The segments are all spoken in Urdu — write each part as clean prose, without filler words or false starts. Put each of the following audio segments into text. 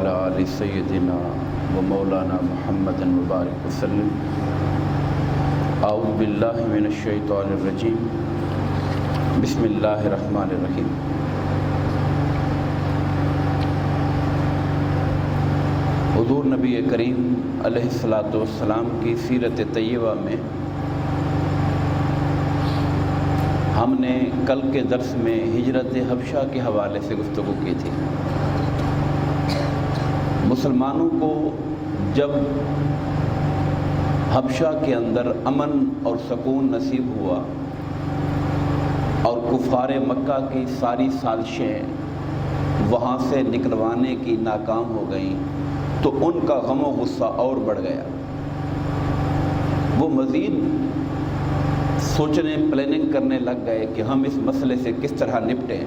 وعلى آل سيدنا ومولانا محمد مبارک وسلم۔ اعوذ باللہ من الشیطان الرجیم، بسم اللہ الرحمن الرحیم۔ حضور نبی کریم علیہ الصلاۃ والسلام کی سیرت طیبہ میں ہم نے کل کے درس میں ہجرت حبشہ کے حوالے سے گفتگو کی تھی۔ مسلمانوں کو جب حبشہ کے اندر امن اور سکون نصیب ہوا اور کفار مکہ کی ساری سازشیں وہاں سے نکلوانے کی ناکام ہو گئیں تو ان کا غم و غصہ اور بڑھ گیا۔ وہ مزید سوچنے پلاننگ کرنے لگ گئے کہ ہم اس مسئلے سے کس طرح نپٹیں۔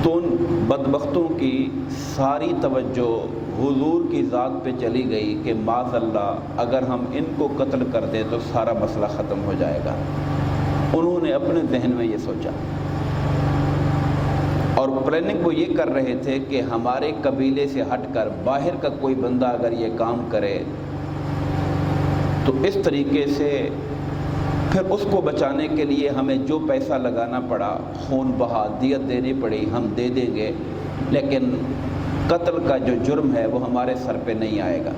تو ان بدبختوں کی ساری توجہ حضور کی ذات پہ چلی گئی کہ معاذ اللہ اگر ہم ان کو قتل کر دیں تو سارا مسئلہ ختم ہو جائے گا۔ انہوں نے اپنے ذہن میں یہ سوچا اور پلاننگ وہ یہ کر رہے تھے کہ ہمارے قبیلے سے ہٹ کر باہر کا کوئی بندہ اگر یہ کام کرے تو اس طریقے سے پھر اس کو بچانے کے لیے ہمیں جو پیسہ لگانا پڑا، خون بہا، دیت دینی پڑی، ہم دے دیں گے، لیکن قتل کا جو جرم ہے وہ ہمارے سر پہ نہیں آئے گا۔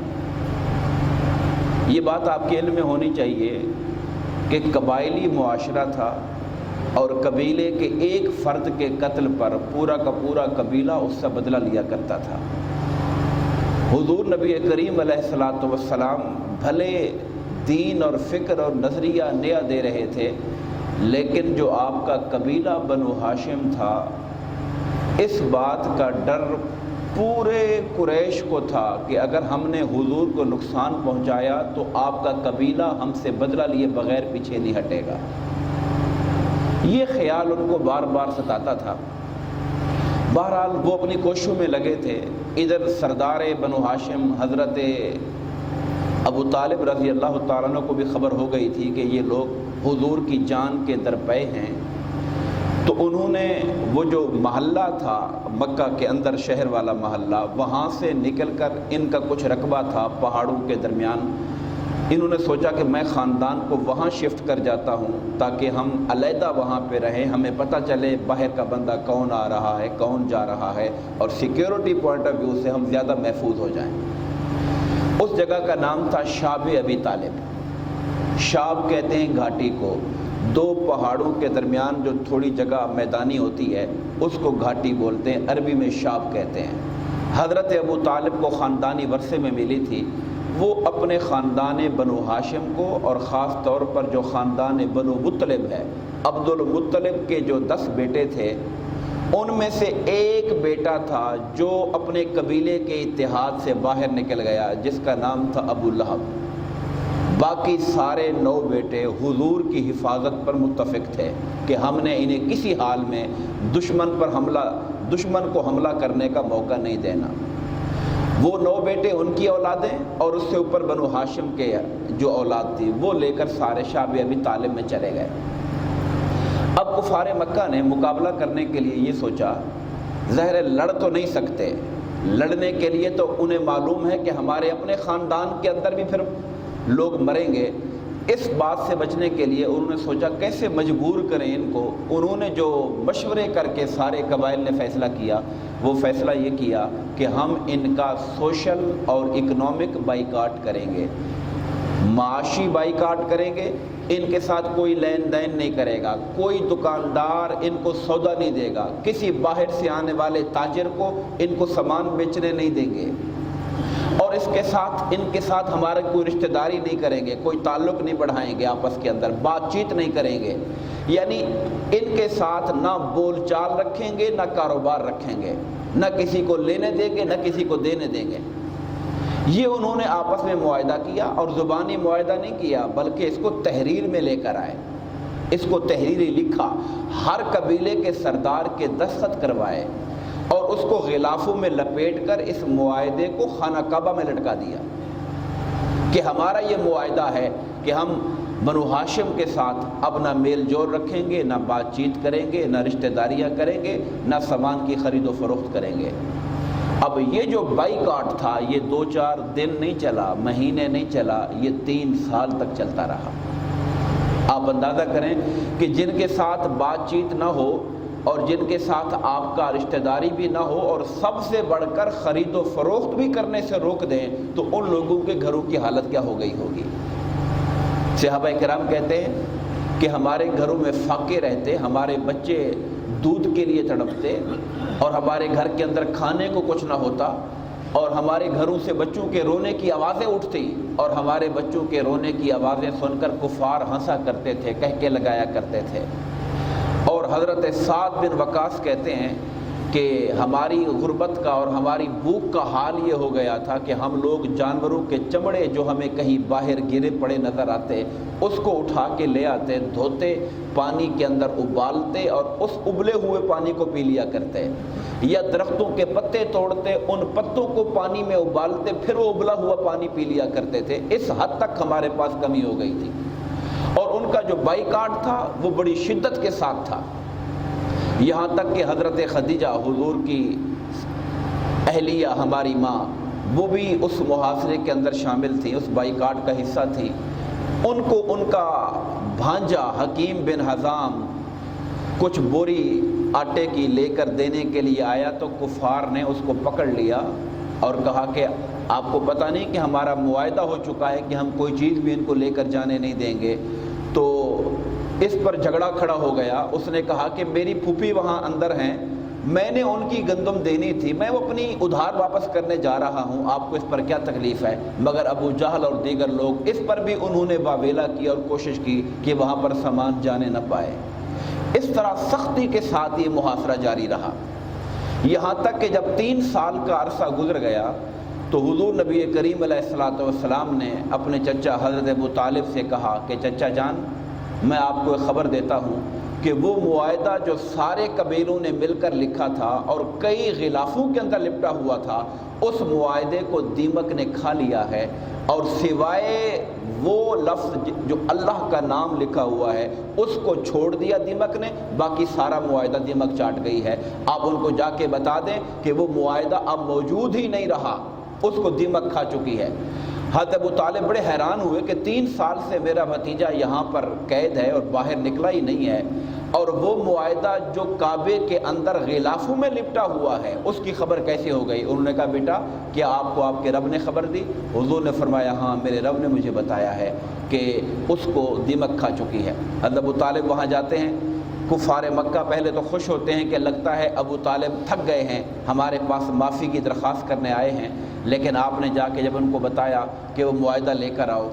یہ بات آپ کے علم میں ہونی چاہیے کہ قبائلی معاشرہ تھا اور قبیلے کے ایک فرد کے قتل پر پورا کا پورا قبیلہ اس سے بدلہ لیا کرتا تھا۔ حضور نبی کریم علیہ الصلاۃ والسلام بھلے دین اور فکر اور نظریہ نیا دے رہے تھے، لیکن جو آپ کا قبیلہ بنو ہاشم تھا اس بات کا ڈر پورے قریش کو تھا کہ اگر ہم نے حضور کو نقصان پہنچایا تو آپ کا قبیلہ ہم سے بدلہ لیے بغیر پیچھے نہیں ہٹے گا۔ یہ خیال ان کو بار بار ستاتا تھا۔ بہرحال وہ اپنی کوششوں میں لگے تھے۔ ادھر سردار بنو ہاشم حضرت ابو طالب رضی اللہ تعالیٰ عنہ کو بھی خبر ہو گئی تھی کہ یہ لوگ حضور کی جان کے درپے ہیں، تو انہوں نے وہ جو محلہ تھا مکہ کے اندر، شہر والا محلہ، وہاں سے نکل کر ان کا کچھ رقبہ تھا پہاڑوں کے درمیان، انہوں نے سوچا کہ میں خاندان کو وہاں شفٹ کر جاتا ہوں تاکہ ہم علیحدہ وہاں پہ رہیں، ہمیں پتہ چلے باہر کا بندہ کون آ رہا ہے، کون جا رہا ہے، اور سیکیورٹی پوائنٹ آف ویو سے ہم زیادہ محفوظ ہو جائیں۔ اس جگہ کا نام تھا شعب ابی طالب۔ شعب کہتے ہیں گھاٹی کو، دو پہاڑوں کے درمیان جو تھوڑی جگہ میدانی ہوتی ہے اس کو گھاٹی بولتے ہیں، عربی میں شعب کہتے ہیں۔ حضرت ابو طالب کو خاندانی ورثے میں ملی تھی۔ وہ اپنے خاندان بنو ہاشم کو اور خاص طور پر جو خاندان بنو مطلب ہے، عبد المطلب کے جو 10 بیٹے تھے ان میں سے ایک بیٹا تھا جو اپنے قبیلے کے اتحاد سے باہر نکل گیا، جس کا نام تھا ابو لہب۔ باقی سارے 9 بیٹے حضور کی حفاظت پر متفق تھے کہ ہم نے انہیں کسی حال میں دشمن کو حملہ کرنے کا موقع نہیں دینا۔ وہ 9 بیٹے ان کی اولادیں اور اس سے اوپر بنو ہاشم کے جو اولاد تھی وہ لے کر سارے شعب ابی طالب میں چلے گئے۔ اب کفار مکہ نے مقابلہ کرنے کے لیے یہ سوچا، ظاہر لڑ تو نہیں سکتے، لڑنے کے لیے تو انہیں معلوم ہے کہ ہمارے اپنے خاندان کے اندر بھی پھر لوگ مریں گے۔ اس بات سے بچنے کے لیے انہوں نے سوچا کیسے مجبور کریں ان کو۔ انہوں نے جو مشورے کر کے سارے قبائل نے فیصلہ کیا، وہ فیصلہ یہ کیا کہ ہم ان کا سوشل اور اکنامک بائیکاٹ کریں گے، معاشی بائیکاٹ کریں گے۔ ان کے ساتھ کوئی لین دین نہیں کرے گا، کوئی دکاندار ان کو سودا نہیں دے گا، کسی باہر سے آنے والے تاجر کو ان کو سامان بیچنے نہیں دیں گے، اور ان کے ساتھ ہمارا کوئی رشتہ داری نہیں کریں گے، کوئی تعلق نہیں بڑھائیں گے، آپس کے اندر بات چیت نہیں کریں گے، یعنی ان کے ساتھ نہ بول چال رکھیں گے، نہ کاروبار رکھیں گے، نہ کسی کو لینے دیں گے، نہ کسی کو دینے دیں گے۔ یہ انہوں نے آپس میں معاہدہ کیا، اور زبانی معاہدہ نہیں کیا بلکہ اس کو تحریر میں لے کر آئے، اس کو تحریری لکھا، ہر قبیلے کے سردار کے دستخط کروائے اور اس کو غلافوں میں لپیٹ کر اس معاہدے کو خانہ کعبہ میں لٹکا دیا کہ ہمارا یہ معاہدہ ہے کہ ہم بنو ہاشم کے ساتھ اب نہ میل جول رکھیں گے، نہ بات چیت کریں گے، نہ رشتہ داریاں کریں گے، نہ سامان کی خرید و فروخت کریں گے۔ اب یہ جو بائیکاٹ تھا یہ 2-4 دن نہیں چلا، مہینے نہیں چلا، یہ 3 سال تک چلتا رہا۔ آپ اندازہ کریں کہ جن کے ساتھ بات چیت نہ ہو اور جن کے ساتھ آپ کا رشتہ داری بھی نہ ہو اور سب سے بڑھ کر خرید و فروخت بھی کرنے سے روک دیں تو ان لوگوں کے گھروں کی حالت کیا ہو گئی ہوگی۔ صحابہ کرام کہتے ہیں کہ ہمارے گھروں میں فاقے رہتے، ہمارے بچے دودھ کے لیے تڑپتے اور ہمارے گھر کے اندر کھانے کو کچھ نہ ہوتا، اور ہمارے گھروں سے بچوں کے رونے کی آوازیں اٹھتی اور ہمارے بچوں کے رونے کی آوازیں سن کر کفار ہنسا کرتے تھے، کہکے لگایا کرتے تھے۔ اور حضرت سعد بن وقاص کہتے ہیں کہ ہماری غربت کا اور ہماری بھوک کا حال یہ ہو گیا تھا کہ ہم لوگ جانوروں کے چمڑے جو ہمیں کہیں باہر گرے پڑے نظر آتے اس کو اٹھا کے لے آتے، دھوتے، پانی کے اندر ابالتے اور اس ابلے ہوئے پانی کو پی لیا کرتے، یا درختوں کے پتے توڑتے، ان پتوں کو پانی میں ابالتے، پھر وہ ابلا ہوا پانی پی لیا کرتے تھے۔ اس حد تک ہمارے پاس کمی ہو گئی تھی، اور ان کا جو بائیکاٹ تھا وہ بڑی شدت کے ساتھ تھا، یہاں تک کہ حضرت خدیجہ حضور کی اہلیہ ہماری ماں وہ بھی اس محاصرے کے اندر شامل تھی، اس بائیکاٹ کا حصہ تھی۔ ان کو ان کا بھانجا حکیم بن حزام کچھ بوری آٹے کی لے کر دینے کے لیے آیا تو کفار نے اس کو پکڑ لیا اور کہا کہ آپ کو پتہ نہیں کہ ہمارا معاہدہ ہو چکا ہے کہ ہم کوئی چیز بھی ان کو لے کر جانے نہیں دیں گے۔ تو اس پر جھگڑا کھڑا ہو گیا۔ اس نے کہا کہ میری پھوپھی وہاں اندر ہیں، میں نے ان کی گندم دینی تھی، میں وہ اپنی ادھار واپس کرنے جا رہا ہوں، آپ کو اس پر کیا تکلیف ہے؟ مگر ابو جہل اور دیگر لوگ اس پر بھی انہوں نے واویلا کی اور کوشش کی کہ وہاں پر سامان جانے نہ پائے۔ اس طرح سختی کے ساتھ یہ محاصرہ جاری رہا، یہاں تک کہ جب 3 سال کا عرصہ گزر گیا تو حضور نبی کریم علیہ السلام نے اپنے چچا حضرت ابو طالب سے کہا کہ چچا جان، میں آپ کو ایک خبر دیتا ہوں کہ وہ معاہدہ جو سارے قبیلوں نے مل کر لکھا تھا اور کئی غلافوں کے اندر لپٹا ہوا تھا، اس معاہدے کو دیمک نے کھا لیا ہے، اور سوائے وہ لفظ جو اللہ کا نام لکھا ہوا ہے اس کو چھوڑ دیا دیمک نے، باقی سارا معاہدہ دیمک چاٹ گئی ہے۔ آپ ان کو جا کے بتا دیں کہ وہ معاہدہ اب موجود ہی نہیں رہا، اس کو دیمک کھا چکی ہے۔ حضرت ابو طالب بڑے حیران ہوئے کہ 3 سال سے میرا بھتیجا یہاں پر قید ہے اور باہر نکلا ہی نہیں ہے، اور وہ معاہدہ جو کعبے کے اندر غلافوں میں لپٹا ہوا ہے اس کی خبر کیسے ہو گئی؟ انہوں نے کہا بیٹا کیا آپ کو آپ کے رب نے خبر دی؟ حضور نے فرمایا ہاں میرے رب نے مجھے بتایا ہے کہ اس کو دیمک کھا چکی ہے۔ حضرت ابو طالب وہاں جاتے ہیں، کفار مکہ پہلے تو خوش ہوتے ہیں کہ لگتا ہے ابو طالب تھک گئے ہیں، ہمارے پاس معافی کی درخواست کرنے آئے ہیں، لیکن آپ نے جا کے جب ان کو بتایا کہ وہ معاہدہ لے کر آؤ،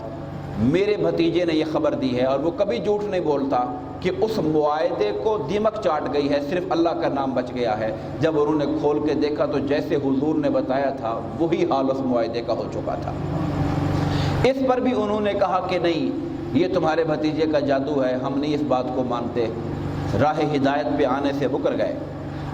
میرے بھتیجے نے یہ خبر دی ہے اور وہ کبھی جھوٹ نہیں بولتا کہ اس معاہدے کو دیمک چاٹ گئی ہے، صرف اللہ کا نام بچ گیا ہے۔ جب انہوں نے کھول کے دیکھا تو جیسے حضور نے بتایا تھا وہی حال اس معاہدے کا ہو چکا تھا۔ اس پر بھی انہوں نے کہا کہ نہیں، یہ تمہارے بھتیجے کا جادو ہے، ہم نہیں اس بات کو مانتے، راہ ہدایت پہ آنے سے مکر گئے۔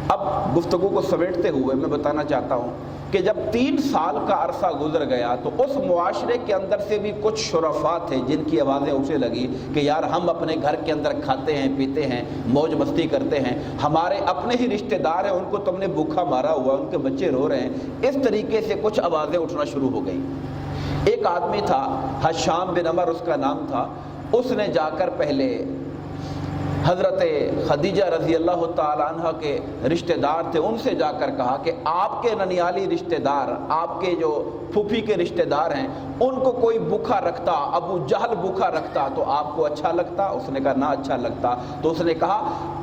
اب گفتگو کو سمیٹتے ہوئے میں بتانا چاہتا ہوں کہ جب 3 سال کا عرصہ گزر گیا تو اس معاشرے کے اندر سے بھی کچھ شرفاء تھے جن کی آوازیں اٹھنے لگی کہ یار ہم اپنے گھر کے اندر کھاتے ہیں، پیتے ہیں، موج مستی کرتے ہیں، ہمارے اپنے ہی رشتہ دار ہیں، ان کو تم نے بھوکا مارا ہوا، ان کے بچے رو رہے ہیں۔ اس طریقے سے کچھ آوازیں اٹھنا شروع ہو گئی۔ ایک آدمی تھا حشام بن عمر اس کا نام تھا، اس نے جا کر پہلے حضرت خدیجہ رضی اللہ تعالیٰ عنہ کے رشتہ دار تھے ان سے جا کر کہا کہ آپ کے ننیالی رشتہ دار، آپ کے جو پھوپھی کے رشتہ دار ہیں، ان کو کوئی بھوکا رکھتا، ابو جہل بھوکا رکھتا تو آپ کو اچھا لگتا؟ اس نے کہا نہ اچھا لگتا۔ تو اس نے کہا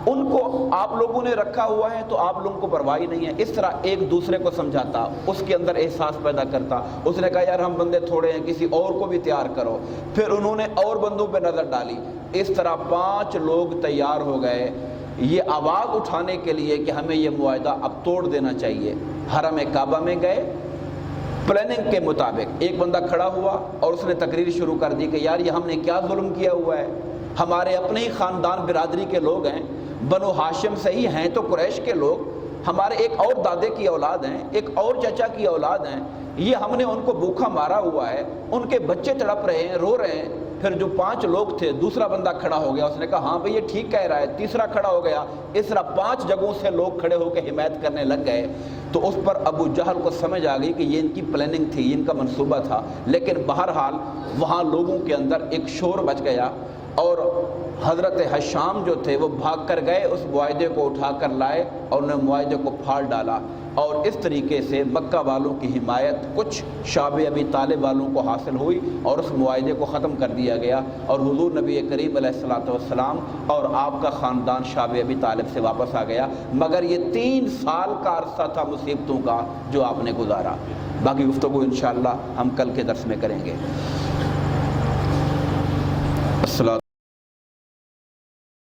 ان کو آپ لوگوں نے رکھا ہوا ہے تو آپ لوگوں کو پرواہ نہیں ہے۔ اس طرح ایک دوسرے کو سمجھاتا، اس کے اندر احساس پیدا کرتا۔ اس نے کہا یار ہم بندے تھوڑے ہیں، کسی اور کو بھی تیار کرو۔ پھر انہوں نے اور بندوں پہ نظر ڈالی۔ اس طرح 5 لوگ تیار ہو گئے یہ آواز اٹھانے کے لیے کہ ہمیں یہ معاہدہ اب توڑ دینا چاہیے۔ حرم کعبہ میں گئے، پلاننگ کے مطابق ایک بندہ کھڑا ہوا اور اس نے تقریر شروع کر دی کہ یار یہ ہم نے کیا ظلم کیا ہوا ہے، ہمارے اپنے ہی خاندان برادری کے لوگ ہیں، بنو ہاشم سے ہی ہیں تو قریش کے لوگ، ہمارے ایک اور دادے کی اولاد ہیں، ایک اور چچا کی اولاد ہیں، یہ ہم نے ان کو بھوکا مارا ہوا ہے، ان کے بچے تڑپ رہے ہیں، رو رہے ہیں، پھر جو 5 لوگ تھے دوسرا بندہ کھڑا ہو گیا، اس نے کہا ہاں بھئی یہ ٹھیک کہہ رہا ہے، تیسرا کھڑا ہو گیا، اس طرح 5 جگہوں سے لوگ کھڑے ہو کے حمایت کرنے لگ گئے۔ تو اس پر ابو جہل کو سمجھ آ گئی کہ یہ ان کی پلاننگ تھی، یہ ان کا منصوبہ تھا، لیکن بہرحال وہاں لوگوں کے اندر ایک شور مچ گیا اور حضرت حشام جو تھے وہ بھاگ کر گئے، اس معاہدے کو اٹھا کر لائے اور انہوں نے معاہدے کو پھاڑ ڈالا، اور اس طریقے سے مکہ والوں کی حمایت کچھ شعب ابی طالب والوں کو حاصل ہوئی اور اس معاہدے کو ختم کر دیا گیا، اور حضور نبی کریم علیہ الصلوۃ والسلام اور آپ کا خاندان شعب ابی طالب سے واپس آ گیا۔ مگر یہ 3 سال کا عرصہ تھا مصیبتوں کا جو آپ نے گزارا۔ باقی گفتگو انشاءاللہ ہم کل کے درس میں کریں گے۔